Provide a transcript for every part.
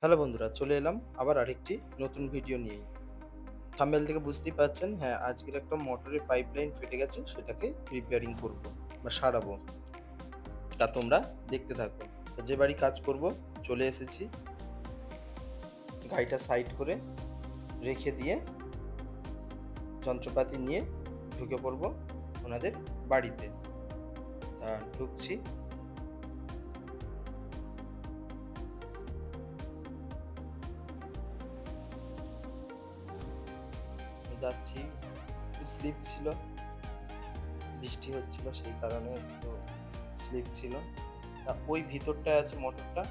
Hello বন্ধুরা, চলে এলাম আবার আরেকটি নতুন ভিডিও নিয়েই। থাম্বনেল থেকে বুঝতেই পারছেন, হ্যাঁ, আজকের একটা মোটরের পাইপলাইন ফেটে গেছে, সেটাকে রিপেয়ারিং করব বা সারাবো। তা তোমরা দেখতে থাকো। তো যে বাড়ি কাজ করব চলে এসেছি, গাড়িটা সাইড করে রেখে দিয়ে যন্ত্রপাতি নিয়ে ঢুকে পড়ব ওনাদের বাড়িতে। তা ঢুকছি। যাচ্ছি, স্লিপ ছিল, বৃষ্টি হচ্ছিল, সেই কারণে একটু স্লিপ ছিল। তা ওই ভিতরটায় আছে মোটরটা,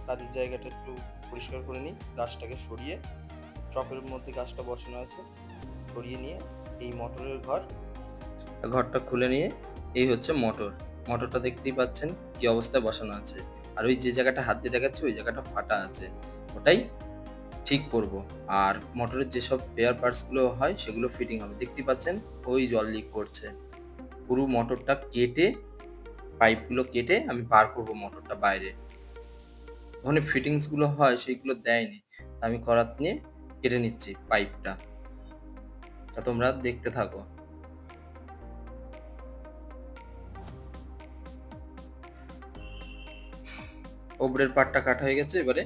কাজের জায়গাটা একটু পরিষ্কার করে নিই। গাছটাকে সরিয়ে, টপের মধ্যে গাছটা বসানো আছে, সরিয়ে নিয়ে এই মোটরের ঘরটা খুলে নিয়ে এই হচ্ছে মোটর। মোটরটা দেখতেই পাচ্ছেন কি অবস্থায় বসানো আছে। আর ওই যে জায়গাটা হাত দিয়ে দেখাচ্ছে ওই জায়গাটা ফাটা আছে, ওটাই ঠিক করব। আর মোটরের যেসব স্পেয়ার পার্টসগুলো হয় সেগুলো ফিটিং হবে। দেখতেই পাচ্ছেন ওই জল লিক করছে। পুরো মোটরটা কেটে, পাইপগুলো কেটে আমি বার করব মোটরটা বাইরে। ওখানে ফিটিংসগুলো হয় সেইগুলো দেয়নি, আমি করাত নিয়ে কেটে নিচ্ছি পাইপটা। তা তোমরা দেখতে থাকো। ওপরের পার্টটা কাটা হয়ে গেছে, এবারে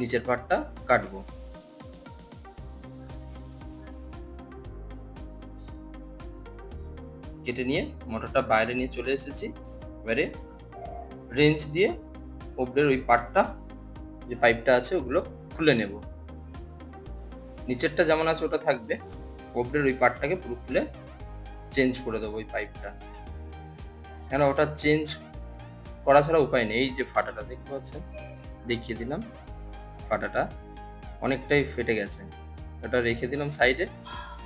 নিচের পার্টটা কাটবো। কেটে নিয়ে মোটরটা বাইরে নিয়ে চলে এসেছি। এবারে রেঞ্চ দিয়ে ওপরের ওই পার্টটা, যে পাইপটা আছে ওগুলো খুলে নেব। নিচেরটা যেমন আছে ওটা থাকবে, ওপরের ওই পার্টটাকে পুরো খুলে চেঞ্জ করে দেবো ওই পাইপটা। কেন ওটা চেঞ্জ করা ছাড়া উপায় নেই। এই যে ফাটাটা দেখতে পাচ্ছেন, দেখিয়ে দিলাম, ফাটাটা অনেকটাই ফেটে গেছে। ওটা রেখে দিলাম সাইডে,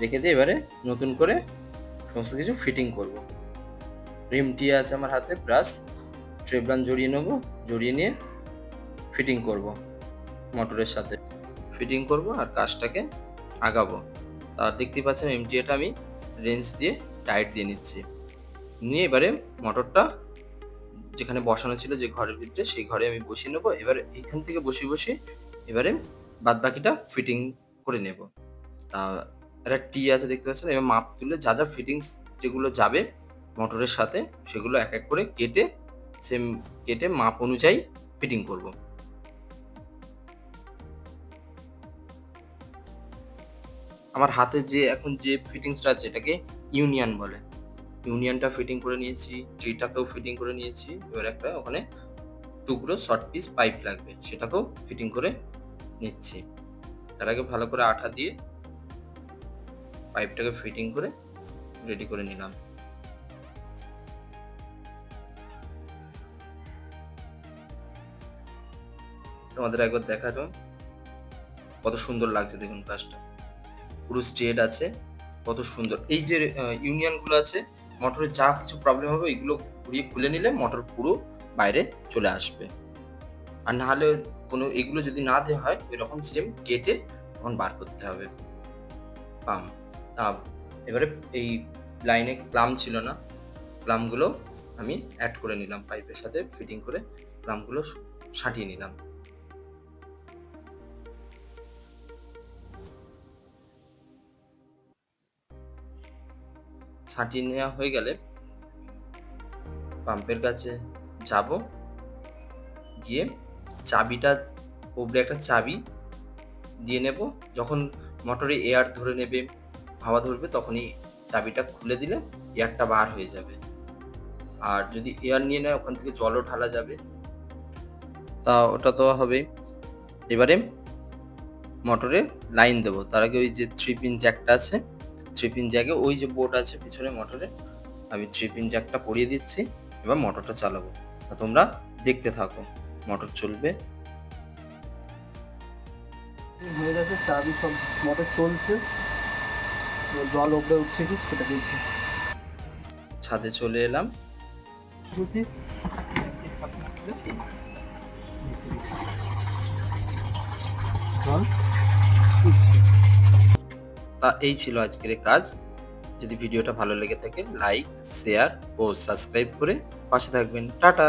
রেখে দিয়ে এবারে নতুন করে সমস্ত কিছু ফিটিং করব। রিমটি আছে আমার হাতে, ব্রাশ, ট্রেবলান জড়িয়ে নেব, জড়িয়ে নিয়ে ফিটিং করব মোটরের সাথে। ফিটিং করব আর কাজটাকে আগাবো। তা দেখতেই পাচ্ছেন এমটিএটা আমি রেঞ্চ দিয়ে টাইট দিয়ে নিচ্ছি। নিয়ে এবারে মোটরটা যেখানে বসানো ছিল, যে ঘরের ভিতরে, সেই ঘরে আমি বসিয়ে নেবো। এবারে এইখান থেকে বসিয়ে এবারে বাদ বাকিটা ফিটিং করে নেব। তা একটা টি আছে দেখতে পাচ্ছেন, এবার মাপ তুলে যা যা ফিটিংস যেগুলো যাবে মোটরের সাথে সেগুলো এক এক করে কেটে মাপ অনুযায়ী ফিটিং করব। আমার হাতে যে এখন যে ফিটিংসটা আছে এটাকে ইউনিয়ন বলে। ইউনিয়নটা ফিটিং করে নিয়েছি, ট্রিটাকেও ফিটিং করে নিয়েছি। এবার একটা ওখানে টুকরো শর্ট পিস পাইপ লাগবে, সেটাকেও ফিটিং করে নিচ্ছি। তার আগে ভালো করে আঠা দিয়ে পাইপটাকে ফিটিং করে রেডি করে নিলাম। তোমাদের একবার দেখানো কত সুন্দর লাগছে, দেখুন কাজটা পুরো স্ট্রেট আছে, কত সুন্দর। এই যে ইউনিয়নগুলো আছে, মোটরে যা কিছু প্রবলেম হবে এগুলো ঘুরিয়ে খুলে নিলে মোটর পুরো বাইরে চলে আসবে। আর না হলে কোনো এগুলো যদি না দেওয়া হয় এরকম সেম কেটে তখন বার করতে হবে পাম্প। এবারে এই লাইনে প্লাম ছিল না, প্লামগুলো আমি অ্যাড করে নিলাম, পাইপের সাথে ফিটিং করে প্লামগুলো সাঁটিয়ে নিলাম। সাঁটিয়ে নেওয়া হয়ে গেলে পাম্পের কাছে যাব, গিয়ে চাবিটা, ওপরে একটা চাবি দিয়ে নেব। যখন মোটরে এয়ার ধরে নেবে, হাওয়া ধরবে, তখনই চাবিটা খুলে দিলে এয়ারটা বার হয়ে যাবে। আর যদি এয়ার নিয়ে নেয় ওখান থেকে জলও ঢালা যাবে, তা ওটা তো হবে। এবারে মোটরে লাইন দেবো। তার আগে ওই যে 3 পিন জ্যাকটা আছে, 3 পিন জ্যাকে ওই যে বোর্ড আছে পিছনে মোটরে, আমি 3 পিন জ্যাকটা পরিয়ে দিচ্ছি। এবার মোটরটা চালাবো। তা তোমরা দেখতে থাকো, মোটর চলবে। হয়ে গেছে, চাবি সব মোটর চলছে, জল উপরে উঠছে কি সেটা দেখছি। ছাদে চলে এলাম। বুঝছি জল উঠছে। তা এই ছিল আজকের কাজ। যদি ভিডিওটা ভালো লেগে থাকে লাইক, শেয়ার ও সাবস্ক্রাইব করে পাশে থাকবেন। টাটা।